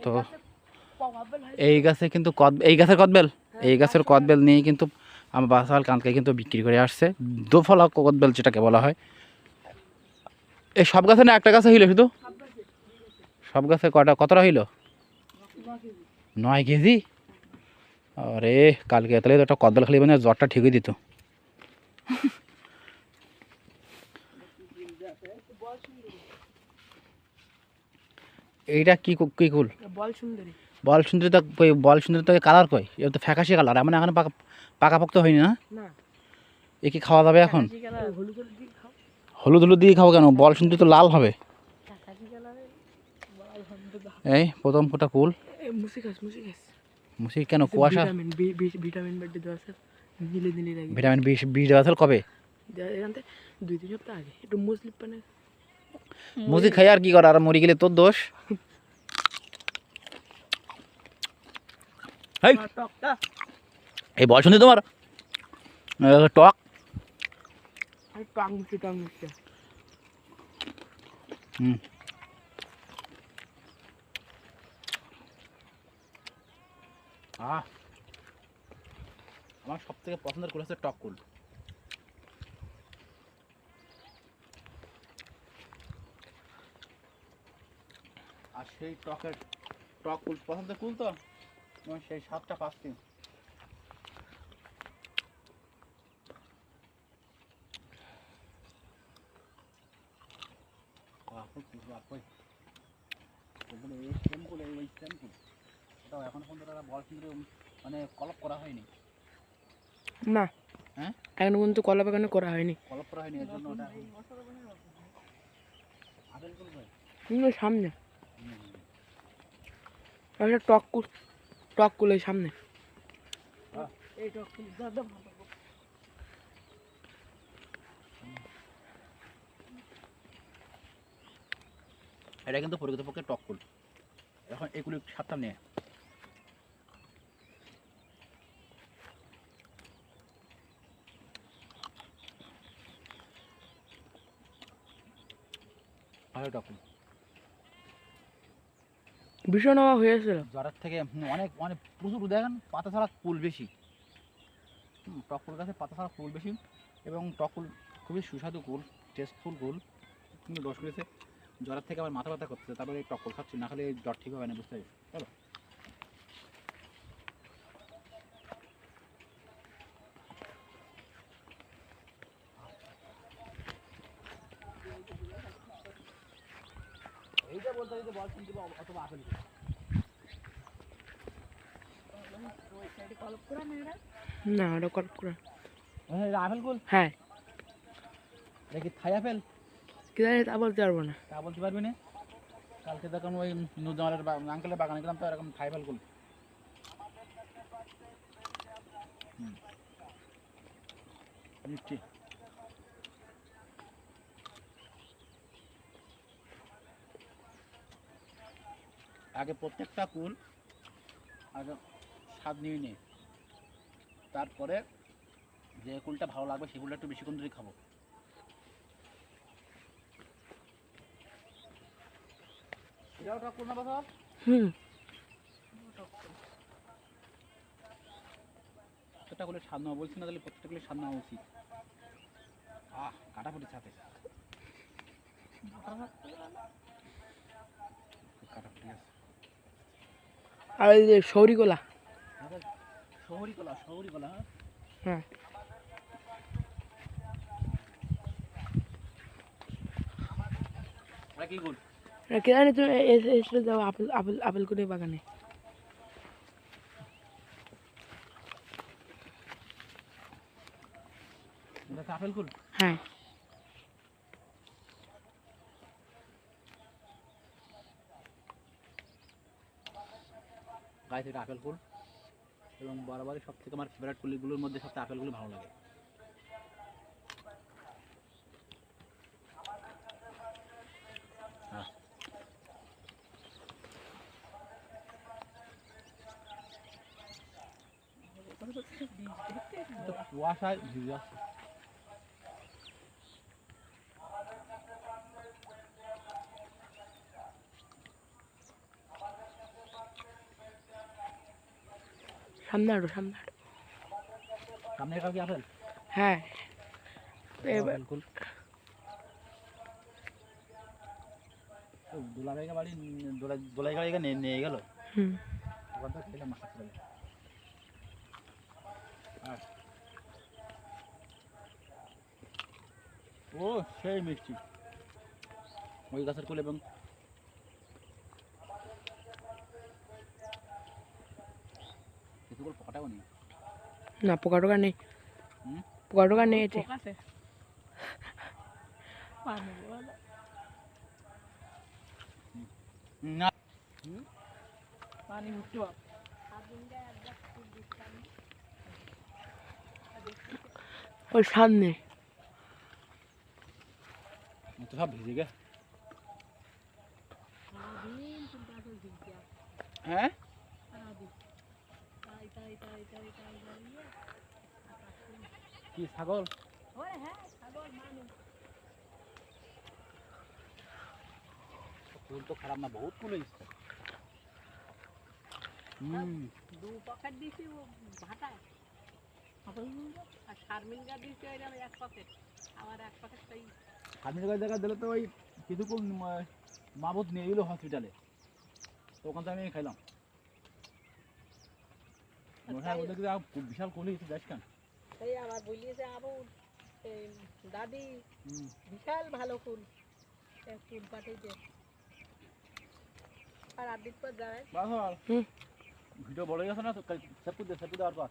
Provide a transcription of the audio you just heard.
তো এই গাছে কিন্তু এই গাছের কদবেল, এই গাছের কদবেল নিয়ে কিন্তু আমার বাসাল কালকে কিন্তু বিক্রি করে আসছে। দোফলা কদবেল যেটাকে বলা হয়। এই সব গাছে না একটা গাছে হইলো শুধু? সব গাছে কতটা হইলো? 9 কেজি। আরে কালকে তাহলে তো একটা কদবেল খালি মানে জ্বরটা ঠিকই দিত। এইটা কি কি কুল? বল সুন্দরী। বল সুন্দরী তো বল সুন্দরী তো কালার কই? এটা তো ফ্যাকাশি কালার, মানে এখন পাকাপোক্ত হয়নি না? এ কি খাওয়া যাবে এখন? হলুদ হলুদ দিয়ে খাবো কেন? বল সুন্দরী তো লাল হবে। এই প্রথম ফোটা কুল। মুসি কেন? কুয়াশা ভিটামিন বি দেওয়া আছে কবে? 2-3 সপ্তাহ আগে একটু মুসলিম পানে মুসি খাই আর কি কর, আর মরি গেলে তোর দোষ। এই বল শুনছি তোমার টক আমার সব থেকে পছন্দের কুল হচ্ছে টক কুল। আর সেই টক কুল পছন্দের কুল তো সেই স্বাদটা পাচ্ছি। এখন পর্যন্ত বল সুন্দরী মানে কলপ করা হয়নি না। হ্যাঁ এখন পর্যন্ত কলা বাগানে করা হয়নি। কলপ করা হয়নি, এর জন্য ওটা সামনে টক কুলের সামনে। এটা কিন্তু প্রকৃতপক্ষে টক কুল। এখন এগুলি সাতটা নিয়ে টক কুল ভীষণ হওয়া হয়েছিল জ্বরের থেকে অনেক অনেক প্রচুর দেখেন পাতা ছাড়া কুল বেশি। টক কুল গাছে পাতা ছাড়া কুল বেশি এবং টক কুল খুবই সুস্বাদু কুল, টেস্টফুল কুল। কিন্তু দোষ করেছে জ্বরের থেকে আমার মাথা ব্যথা করতেছে, তারপরে এই টক কুল খাচ্ছি, না খালে জ্বর ঠিক হবে না, বুঝতে পারছি। চলো এইটা বলতে হবে যে বল শুনতে অথবা আপেল না, ওটা কলপ করা। আপেল কুল। হ্যাঁ, এটা কি থাই আপেল? কি জানি তা বলতে পারবো না। তা বলতে পারবি না? কালকে যখন ওই নুরজামালের আঙ্কেলের বাগানে গেলাম তো এরকম থাই আপেল কুল। মিষ্টি। আগে প্রত্যেকটা কুল আগে স্বাদ নিয়ে নে, তারপরে যে কুলটা ভালো লাগবে সেই কুলটা একটু বেশিক্ষণ ধরে খাবো। এটাও টক কুল না বাবা? প্রত্যেকটা কুলের স্বাদ নেওয়া বলছি না, তাহলে প্রত্যেকটা কুলের স্বাদ নেওয়া উচিত। কাটাপটির সাথে কাটাপটি আছে। আর এই যে শহরি কলা। শহরি কলা, শহরি কলা। হ্যাঁ, কি কুল? কে জানি তুমি এসে যাও আপেল কুলের বাগানে। আপেল কুল? হ্যাঁ, গাছ থেকে আপেল কুল এবং বরাবরই সব থেকে আমার ফেভারিট কুলগুলোর মধ্যে সবচেয়ে আপেলগুলো ভালো লাগে। কুয়াশায় ভিজে আছে। সামনে হাঁটো সামনে হাঁটো। সামনে কাউ কি আপেল হ্যাঁ এবার বিলকুল দুলাভাই বাড়ি দোলাই গাড়ি নিয়ে গেল হুম ওখান থেকে খেলাম মাছ ছিল ও সেই মিষ্টি ওই গাছের কুল এবং কিছু করে পকাটাও নেই না পোকা টোকা নেই হুম পোকা টোকা নেই এতে না পানি উঠতে ওই সামনে তো সব ভিজে গে হ্যাঁ কি ছাগল ফুল তো খারাপ না বহুত ফুল হয়েছে দু পকেট দিছি ও ভাটায় আর শারমিন গা দিছি ওই এক পকেট আবার এক পকেট সেই হামির গাছ জায়গা দিলে তো ওই কিছু ফুল মাবুত নিয়ে গেলো হসপিটালে তো ওখান থেকে আমি খাইলাম হ্যাঁ ওদের বিশাল কুল হয়েছে যাস কেন সেই আবার বলিয়েছে আবু এই দাদি বিশাল ভালো ফুল এক ফুল পাঠিয়েছে আর আদিত পর যায় ভিডিও বড় গেছে না তো সেপু দেওয়ার পর